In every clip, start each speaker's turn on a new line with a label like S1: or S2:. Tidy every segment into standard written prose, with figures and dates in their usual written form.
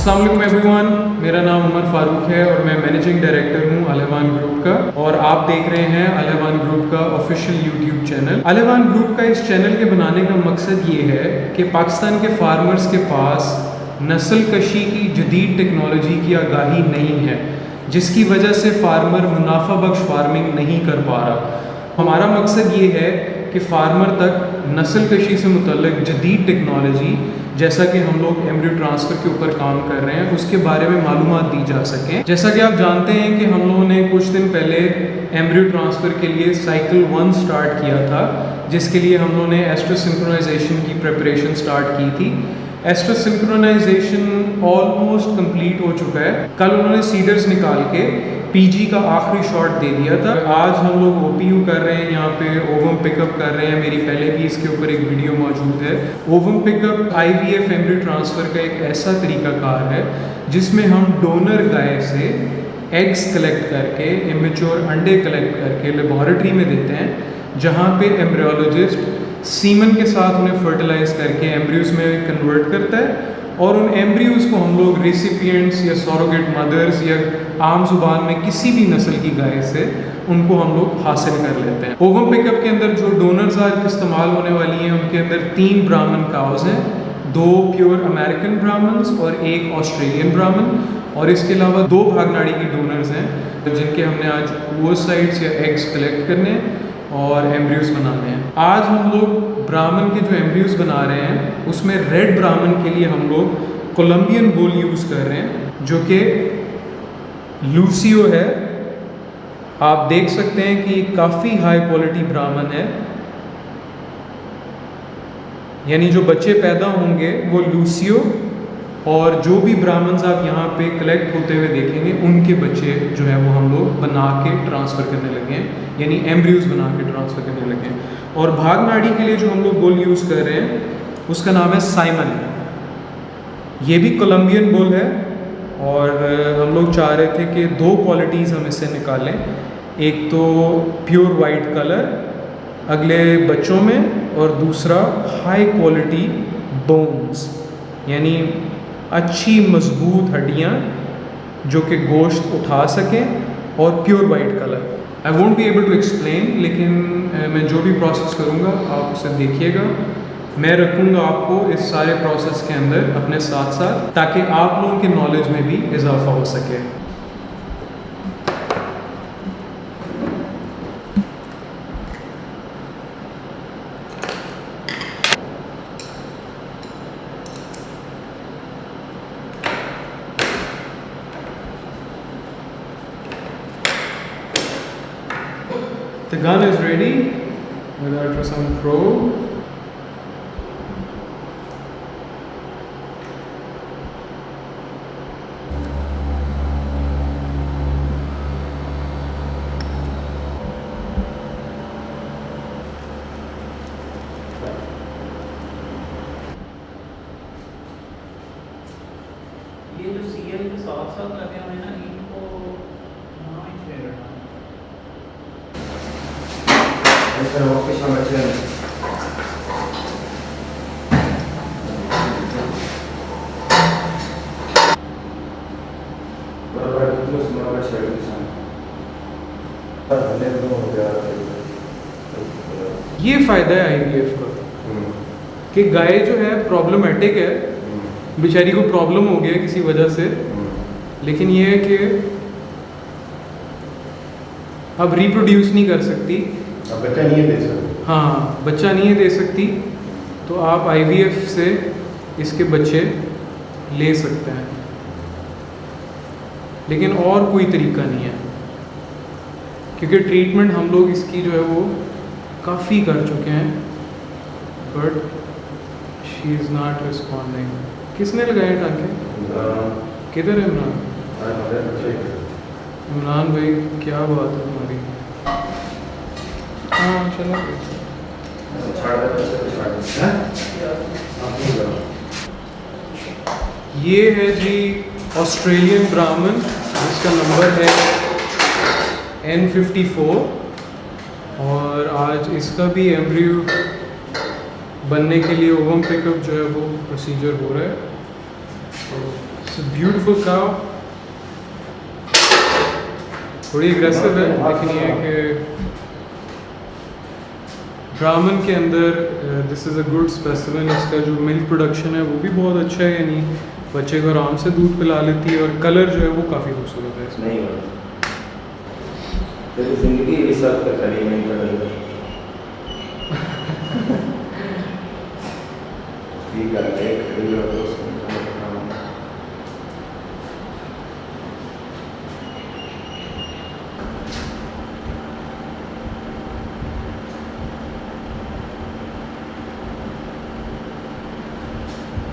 S1: अस्सलाम वालेकुम एवरीवन, मेरा नाम उमर फारूक है और मैं मैनेजिंग डायरेक्टर हूँ अल-अहवान ग्रुप का। और आप देख रहे हैं अल-अहवान ग्रुप का ऑफिशियल यूट्यूब चैनल। अल-अहवान ग्रुप का इस चैनल के बनाने का मकसद ये है कि पाकिस्तान के फार्मर्स के पास नस्ल कशी की जदीद टेक्नोलॉजी की आगाही नहीं है, जिसकी वजह से फार्मर मुनाफा बख्श फार्मिंग नहीं कर पा रहा। हमारा मकसद ये है कि फार्मर तक नस्ल कशी से मुतल्लिक जदीद टेक्नोलॉजी, जैसा कि हम लोग एम्ब्रियो ट्रांसफ़र के ऊपर काम कर रहे हैं, उसके बारे में मालूमात दी जा सकें। जैसा कि आप जानते हैं कि हम लोगों ने कुछ दिन पहले एम्ब्रियो ट्रांसफ़र के लिए साइकिल 1 स्टार्ट किया था, जिसके लिए हम लोगों ने एस्ट्रोसिंक्रोनाइजेशन की प्रिपरेशन स्टार्ट की थी। एस्ट्रोसिंक्रोनाइजेशन ऑलमोस्ट कंप्लीट हो चुका है। कल उन्होंने सीडर्स निकाल के पीजी का आखिरी शॉट दे दिया था। आज हम लोग ओपीयू कर रहे हैं, यहाँ पे ओवम पिकअप कर रहे हैं। मेरी पहले भी इसके ऊपर एक वीडियो मौजूद है। Ovum pickup IVF embryo transfer का एक ऐसा तरीकाकार है जिसमें हम डोनर गाय से एग्स कलेक्ट करके, इमेच्योर अंडे कलेक्ट करके लेबॉरेटरी में देते हैं, जहाँ पे एम्ब्रियोलॉजिस्ट सीमन के साथ उन्हें फर्टिलाइज करके एम्ब्रियोज में कन्वर्ट करता है और उन एम्ब्रियोज को हम लोग रेसिपिएंट्स या सरोगेट मदर्स या आम जुबान में किसी भी नस्ल की गाय से उनको हम लोग हासिल कर लेते हैं। ओवम पिकअप के अंदर जो डोनर्स आज इस्तेमाल होने वाली हैं, उनके अंदर 3 ब्राह्मण काउज हैं, 2 प्योर अमेरिकन ब्राह्मण्स और 1 ऑस्ट्रेलियन ब्राह्मण, और इसके अलावा 2 भागनाड़ी की डोनर्स हैं जिनके हमने आज ओवोसाइट्स या एग्स कलेक्ट करने और एम्ब्रियोज बनाने हैं। आज हम लोग ब्राह्मण के जो एम्ब्रियोज बना रहे हैं उसमें रेड ब्राह्मण के लिए हम लोग कोलंबियन बुल यूज़ कर रहे हैं, जो कि लूसियो है। आप देख सकते हैं कि काफ़ी हाई क्वालिटी ब्राह्मण है, यानी जो बच्चे पैदा होंगे वो लूसियो, और जो भी ब्राह्मण्स आप यहाँ पे कलेक्ट होते हुए देखेंगे उनके बच्चे जो है वो हम लोग बना के ट्रांसफ़र करने लगे हैं, यानी एम्ब्रियोज बना के ट्रांसफ़र करने लगे हैं। और भागनाड़ी के लिए जो हम लोग बुल यूज़ कर रहे हैं उसका नाम है साइमन। ये भी कोलंबियन बुल है और हम लोग चाह रहे थे कि 2 क्वालिटीज़ हम इससे निकालें। एक तो प्योर वाइट कलर अगले बच्चों में, और दूसरा हाई क्वालिटी बोन्स, यानी अच्छी मजबूत हड्डियाँ जो कि गोश्त उठा सकें, और pure white colour. I won't be able to explain, लेकिन मैं जो भी प्रोसेस करूँगा आप उसे देखिएगा। मैं रखूँगा आपको इस सारे प्रोसेस के अंदर अपने साथ साथ, ताकि आप लोगों के नॉलेज में भी इजाफा हो सके। The gun is ready with ultrasound probe.
S2: ये जो सीएल के साथ साथ लगे हुए हैं ना, इनको ना ही छेड़ना।
S3: सर ऑफिस में बच्चे हैं। बराबर कितने सुना का शेयर किसान पर हमें तो हो गया।
S1: ये फ़ायदा है आईवीएफ का कि गाय जो है प्रॉब्लमेटिक है, बेचारी को प्रॉब्लम हो गया किसी वजह से, लेकिन ये है कि अब रिप्रोड्यूस नहीं कर सकती,
S3: अब बच्चा नहीं दे सकते।
S1: हाँ, बच्चा नहीं दे सकती, तो आप आईवीएफ से इसके बच्चे ले सकते हैं, लेकिन और कोई तरीका नहीं है, क्योंकि ट्रीटमेंट हम लोग इसकी जो है वो काफ़ी कर चुके हैं, but she is not responding. किसने लगाए टाँके? किधर है इमरान? इमरान भाई, क्या बात है तुम्हारी? हाँ चलो। ये है जी ऑस्ट्रेलियन ब्राह्मण, जिसका नंबर है N54, और आज इसका भी एम्ब्रियो बनने के लिए ओवम पिकअप जो है वो प्रोसीजर हो रहा है। तो ब्यूटीफुल काउ, थोड़ी एग्रेसिव है, लेकिन ये है कि ब्राह्मण के अंदर this is a good specimen. इसका जो मिल्क प्रोडक्शन है वो भी बहुत अच्छा है, यानी बच्चे को आराम से दूध पिला लेती है, और कलर जो है वो काफ़ी खूबसूरत है इसमें।
S3: नहीं होता तेरी जिंदगी इस हद तक खड़ी नहीं करेगी। ठीक है, एक खड़ी हो तो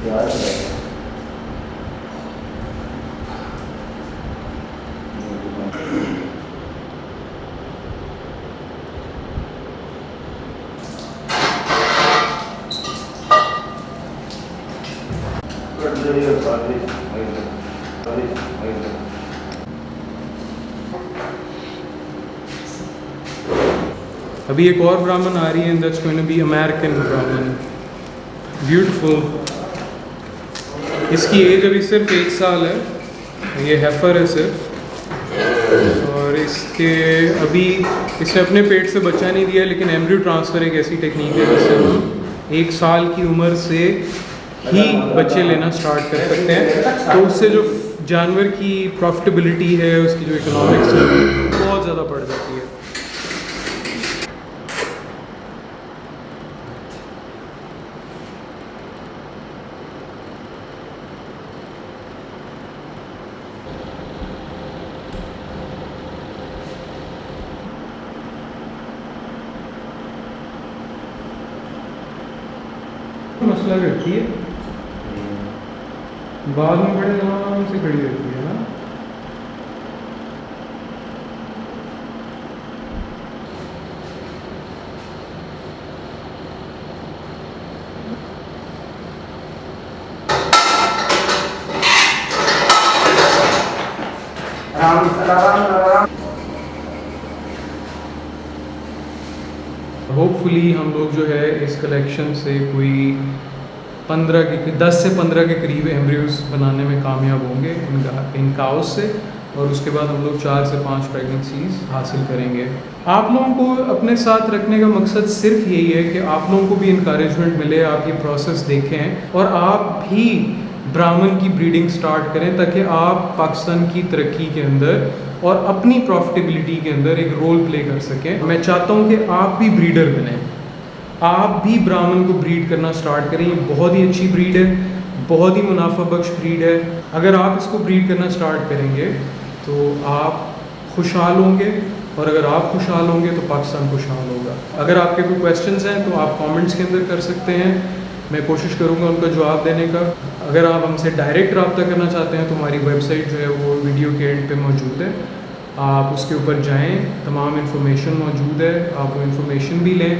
S3: याद रहेगा।
S1: अभी एक और ब्राह्मण आ रही है, that's going to be American Brahman, beautiful. इसकी एज अभी सिर्फ 1 साल है, ये हेफर है सिर्फ, और इसके अभी इसने अपने पेट से बच्चा नहीं दिया, लेकिन एम्ब्रियो ट्रांसफ़र एक ऐसी टेक्निक है जिससे हम 1 साल की उम्र से ही बच्चे लेना स्टार्ट कर सकते हैं। तो उससे जो जानवर की प्रॉफिटेबिलिटी है, उसकी जो इकोनॉमिक्स है, बहुत ज़्यादा बढ़ जाती है। मसला करती है, बाद में बड़े आराम से खड़ी रहती है ना। होपफुली हम लोग जो है इस कलेक्शन से कोई 10 से 15 के करीब एम्ब्रियोज बनाने में कामयाब होंगे इन काउस से, और उसके बाद हम लोग 4 से 5 प्रेगनेंसीज हासिल करेंगे। आप लोगों को अपने साथ रखने का मकसद सिर्फ यही है कि आप लोगों को भी इंकरेजमेंट मिले, आप ये प्रोसेस देखें और आप भी ब्राह्मण की ब्रीडिंग स्टार्ट करें, ताकि आप पाकिस्तान की तरक्की के अंदर और अपनी प्रॉफिटेबिलिटी के अंदर एक रोल प्ले कर सकें। मैं चाहता हूँ कि आप भी ब्रीडर बनें, आप भी ब्राह्मण को ब्रीड करना स्टार्ट करें। ये बहुत ही अच्छी ब्रीड है, बहुत ही मुनाफा बख्श ब्रीड है। अगर आप इसको ब्रीड करना स्टार्ट करेंगे तो आप खुशहाल होंगे, और अगर आप खुशहाल होंगे तो पाकिस्तान खुशहाल होगा। अगर आपके कोई क्वेश्चंस हैं तो आप कमेंट्स के अंदर कर सकते हैं, मैं कोशिश करूँगा उनका जवाब देने का। अगर आप हमसे डायरेक्ट रब्ता करना चाहते हैं तो हमारी वेबसाइट जो है वो वीडियो के एंड पे मौजूद है, आप उसके ऊपर जाएं, तमाम इन्फॉर्मेशन मौजूद है, आप वो इन्फॉर्मेशन भी लें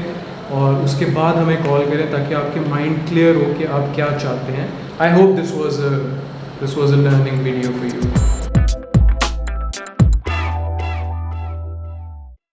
S1: और उसके बाद हमें कॉल करें, ताकि आपके माइंड क्लियर हो कि आप क्या चाहते हैं। I hope this was a learning video for you.